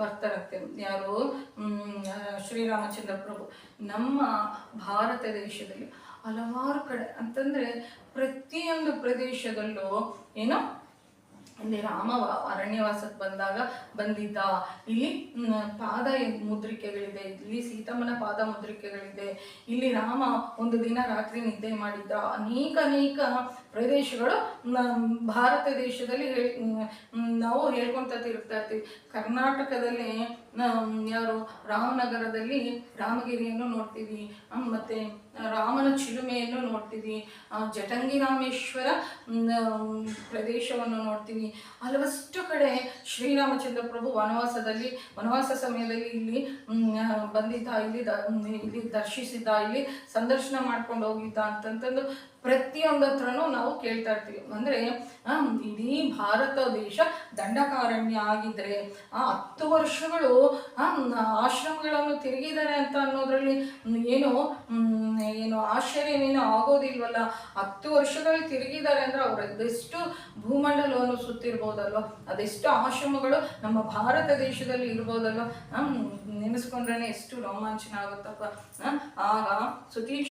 ಬರ್ತಾರಂತೆ. ಯಾರು? ಶ್ರೀರಾಮಚಂದ್ರ ಪ್ರಭು. ನಮ್ಮ ಭಾರತ ದೇಶದಲ್ಲಿ ಹಲವಾರು ಕಡೆ ಅಂತಂದರೆ ಪ್ರತಿಯೊಂದು ಪ್ರದೇಶದಲ್ಲೂ ಏನೋ ಇಲ್ಲಿ ರಾಮ ಅರಣ್ಯವಾಸಕ್ಕೆ ಬಂದಿದ್ದ. ಇಲ್ಲಿ ಪಾದ ಮುದ್ರಿಕೆಗಳಿದೆ, ಇಲ್ಲಿ ಸೀತಮ್ಮನ ಪಾದ ಮುದ್ರಿಕೆಗಳಿದೆ, ಇಲ್ಲಿ ರಾಮ ಒಂದು ದಿನ ರಾತ್ರಿ ನಿದ್ದೆ ಮಾಡಿದ್ದ. ಅನೇಕ ಪ್ರದೇಶಗಳು ಭಾರತ ದೇಶದಲ್ಲಿ ನಾವು ಹೇಳ್ಕೊತ ತಿರುಗ್ತಾ ಇರ್ತೀವಿ. ಕರ್ನಾಟಕದಲ್ಲಿ ಯಾರು ರಾಮನಗರದಲ್ಲಿ ರಾಮಗಿರಿಯನ್ನು ನೋಡ್ತೀವಿ, ಮತ್ತು ರಾಮನ ಚಿಲುಮೆಯನ್ನು ನೋಡ್ತೀವಿ, ಜಟಂಗಿ ರಾಮೇಶ್ವರ ಪ್ರದೇಶವನ್ನು ನೋಡ್ತೀವಿ. ಹಲವಷ್ಟು ಕಡೆ ಶ್ರೀರಾಮಚಂದ್ರ ಪ್ರಭು ವನವಾಸ ಸಮಯದಲ್ಲಿ ಇಲ್ಲಿ ಬಂದಿದ್ದ, ಇಲ್ಲಿ ದರ್ಶಿಸಿದ್ದ, ಇಲ್ಲಿ ಸಂದರ್ಶನ ಮಾಡ್ಕೊಂಡು ಹೋಗಿದ್ದ ಅಂತಂತಂದು ಪ್ರತಿಯೊಂದು ಹತ್ರನೂ ನಾವು ಕೇಳ್ತಾ ಇರ್ತೀವಿ. ಅಂದರೆ ಇಡೀ ಭಾರತ ದೇಶ ದಂಡಕಾರಣ್ಯ ಆಗಿದ್ರೆ 10 ವರ್ಷಗಳು ಆಶ್ರಮಗಳನ್ನು ತಿರುಗಿದ್ದಾರೆ ಅಂತ ಅನ್ನೋದ್ರಲ್ಲಿ ಏನು ಆಶ್ಚರ್ಯವೇನೋ ಆಗೋದಿಲ್ವಲ್ಲ. 10 ವರ್ಷಗಳು ತಿರುಗಿದ್ದಾರೆ ಅಂದ್ರೆ ಅವ್ರು ಅದೆಷ್ಟು ಭೂಮಂಡಲವನ್ನು ಸುತ್ತಿರ್ಬೋದಲ್ವ, ಅದೆಷ್ಟು ಆಶ್ರಮಗಳು ನಮ್ಮ ಭಾರತ ದೇಶದಲ್ಲಿ ಇರ್ಬೋದಲ್ವ. ನೆನೆಸ್ಕೊಂಡ್ರೆ ಎಷ್ಟು ರೋಮಾಂಚನ ಆಗುತ್ತಪ್ಪ. ಆಗ ಸತೀಶ್